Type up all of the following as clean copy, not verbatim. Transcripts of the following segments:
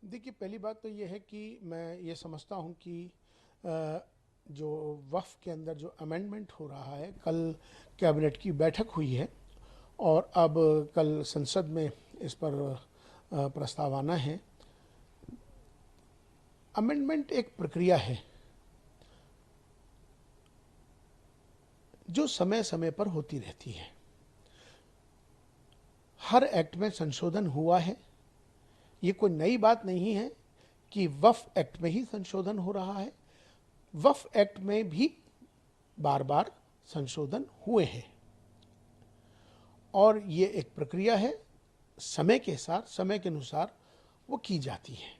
देखिए, पहली बात तो ये है कि मैं ये समझता हूँ कि अ, जो वफ़ के अंदर जो अमेंडमेंट हो रहा है, कल कैबिनेट की बैठक हुई है और अब कल संसद में इस पर प्रस्ताव आना है। अमेंडमेंट एक प्रक्रिया है जो समय समय पर होती रहती है। हर एक्ट में संशोधन हुआ है। ये कोई नई बात नहीं है कि वफ़ एक्ट में ही संशोधन हो रहा है। वफ़ एक्ट में भी बार बार संशोधन हुए हैं और ये एक प्रक्रिया है, समय के साथ, समय के अनुसार वो की जाती है।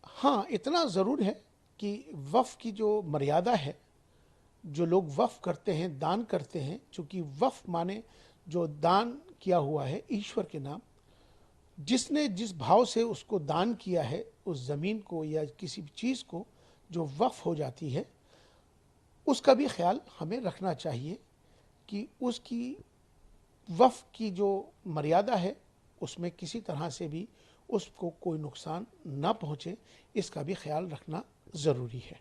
हाँ, इतना ज़रूर है कि वफ़ की जो मर्यादा है, जो लोग वफ़ करते हैं, दान करते हैं, चूँकि वफ़ माने जो दान किया हुआ है ईश्वर के नाम, जिसने जिस भाव से उसको दान किया है, उस ज़मीन को या किसी भी चीज़ को जो वफ़ हो जाती है, उसका भी ख्याल हमें रखना चाहिए कि उसकी वफ़ की जो मर्यादा है उसमें किसी तरह से भी उसको कोई नुकसान ना पहुंचे, इसका भी ख्याल रखना ज़रूरी है।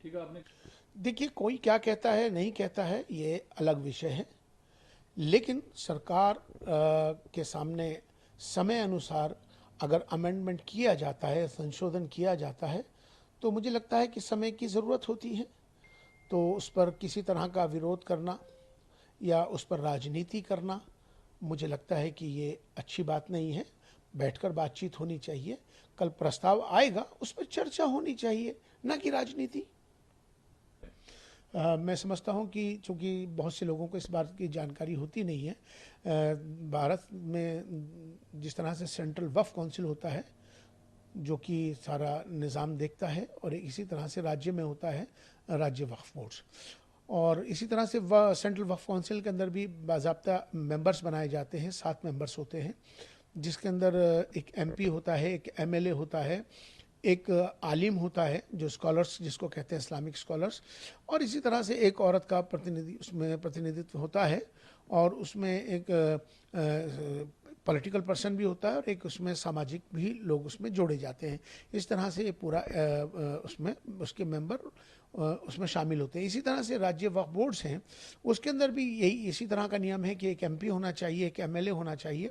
ठीक है आपने। देखिए, कोई क्या कहता है नहीं कहता है ये अलग विषय है, लेकिन सरकार के सामने समय अनुसार अगर अमेंडमेंट किया जाता है, संशोधन किया जाता है, तो मुझे लगता है कि समय की ज़रूरत होती है। तो उस पर किसी तरह का विरोध करना या उस पर राजनीति करना, मुझे लगता है कि ये अच्छी बात नहीं है। बैठकर बातचीत होनी चाहिए। कल प्रस्ताव आएगा, उस पर चर्चा होनी चाहिए, ना कि राजनीति। मैं समझता हूँ कि चूंकि बहुत से लोगों को इस बात की जानकारी होती नहीं है, भारत में जिस तरह से सेंट्रल वक्फ काउंसिल होता है जो कि सारा निज़ाम देखता है, और इसी तरह से राज्य में होता है राज्य वक्फ बोर्ड्स, और इसी तरह से सेंट्रल वक्फ काउंसिल के अंदर भी बाज़ाब्ता मेंबर्स बनाए जाते हैं, 7 मेंबर्स होते हैं, जिसके अंदर एक एमपी होता है, एक एमएलए होता है, एक आलिम होता है जो स्कॉलर्स जिसको कहते हैं इस्लामिक स्कॉलर्स, और इसी तरह से एक औरत का प्रतिनिधि उसमें प्रतिनिधित्व होता है, और उसमें एक पॉलिटिकल पर्सन भी होता है और एक उसमें सामाजिक भी लोग उसमें जोड़े जाते हैं। इस तरह से ये पूरा उसमें उसके मेंबर उसमें शामिल होते हैं। इसी तरह से राज्य वक्फ बोर्ड्स हैं, उसके अंदर भी यही इसी तरह का नियम है कि एक एमपी होना चाहिए, एक एमएलए होना चाहिए,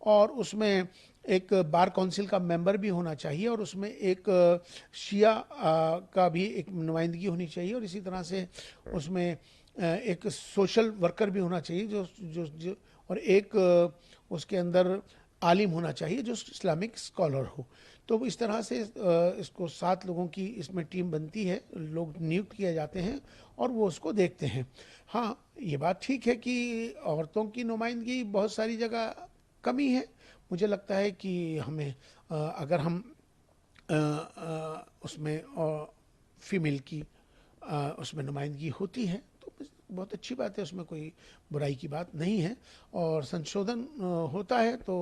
और उसमें एक बार काउंसिल का मेंबर भी होना चाहिए, और उसमें एक शिया का भी एक नुमाइंदगी होनी चाहिए, और इसी तरह से उसमें एक सोशल वर्कर भी होना चाहिए जो और एक उसके अंदर आलिम होना चाहिए जो इस्लामिक स्कॉलर हो। तो इस तरह से इसको 7 लोगों की इसमें टीम बनती है, लोग नियुक्त किए जाते हैं और वो उसको देखते हैं। हाँ, ये बात ठीक है कि औरतों की नुमाइंदगी बहुत सारी जगह कमी है। मुझे लगता है कि हमें अगर हम उसमें फीमेल की उसमें नुमाइंदगी होती है तो बहुत अच्छी बात है, उसमें कोई बुराई की बात नहीं है। और संशोधन होता है तो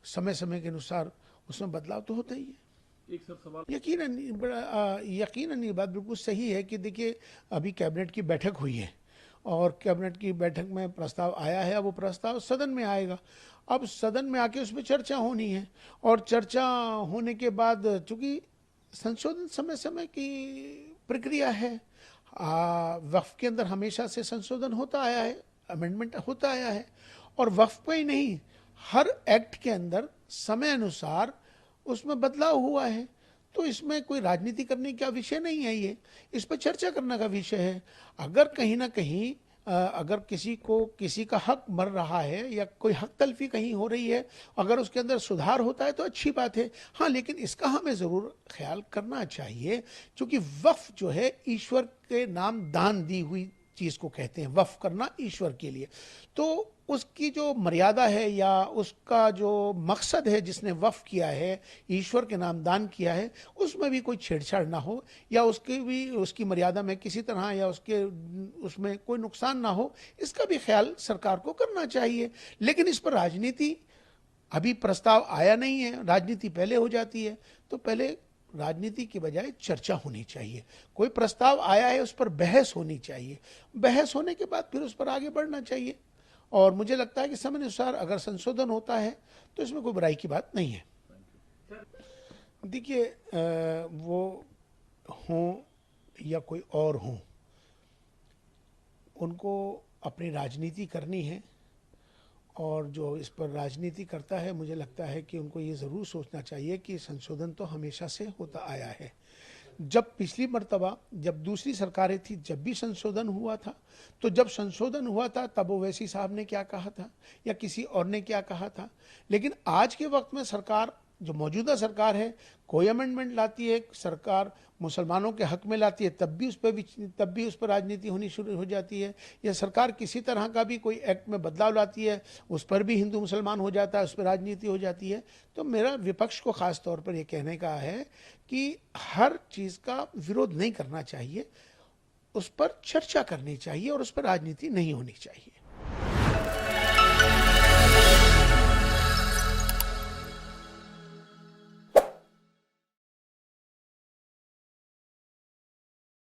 समय समय के अनुसार उसमें बदलाव तो होता ही है। एक सर सवाल। यकीनन ये बात बिल्कुल सही है कि देखिए, अभी कैबिनेट की बैठक हुई है और कैबिनेट की बैठक में प्रस्ताव आया है। अब वो प्रस्ताव सदन में आएगा। अब सदन में आके उस पर चर्चा होनी है, और चर्चा होने के बाद चूंकि संशोधन समय समय की प्रक्रिया है, वक्फ के अंदर हमेशा से संशोधन होता आया है, अमेंडमेंट होता आया है, और वक्फ पे ही नहीं, हर एक्ट के अंदर समय अनुसार उसमें बदलाव हुआ है। तो इसमें कोई राजनीति करने का विषय नहीं है, ये इस पर चर्चा करने का विषय है। अगर कहीं ना कहीं अगर किसी को किसी का हक मर रहा है या कोई हक तलफी कहीं हो रही है, अगर उसके अंदर सुधार होता है तो अच्छी बात है। हाँ, लेकिन इसका हमें ज़रूर ख्याल करना चाहिए, क्योंकि वक्फ जो है ईश्वर के नाम दान दी हुई चीज़ को कहते हैं, वक्फ करना ईश्वर के लिए। तो उसकी जो मर्यादा है या उसका जो मकसद है जिसने वक्फ किया है, ईश्वर के नाम दान किया है, उसमें भी कोई छेड़छाड़ ना हो, या उसकी भी उसकी मर्यादा में किसी तरह या उसके उसमें कोई नुकसान ना हो, इसका भी ख्याल सरकार को करना चाहिए। लेकिन इस पर राजनीति, अभी प्रस्ताव आया नहीं है, राजनीति पहले हो जाती है। तो पहले राजनीति की बजाय चर्चा होनी चाहिए। कोई प्रस्ताव आया है, उस पर बहस होनी चाहिए, बहस होने के बाद फिर उस पर आगे बढ़ना चाहिए। और मुझे लगता है कि समय अनुसार अगर संशोधन होता है तो इसमें कोई बुराई की बात नहीं है। देखिए वो हों या कोई और हों, उनको अपनी राजनीति करनी है। और जो इस पर राजनीति करता है, मुझे लगता है कि उनको ये ज़रूर सोचना चाहिए कि संशोधन तो हमेशा से होता आया है। जब पिछली मर्तबा जब दूसरी सरकारें थी, जब भी संशोधन हुआ था, तो जब संशोधन हुआ था तब ओवैसी साहब ने क्या कहा था या किसी और ने क्या कहा था। लेकिन आज के वक्त में सरकार, जो मौजूदा सरकार है, कोई अमेंडमेंट लाती है, सरकार मुसलमानों के हक में लाती है, तब भी उस पर राजनीति होनी शुरू हो जाती है। या सरकार किसी तरह का भी कोई एक्ट में बदलाव लाती है, उस पर भी हिंदू मुसलमान हो जाता है, उस पर राजनीति हो जाती है। तो मेरा विपक्ष को खास तौर पर यह कहने का है कि हर चीज़ का विरोध नहीं करना चाहिए, उस पर चर्चा करनी चाहिए और उस पर राजनीति नहीं होनी चाहिए।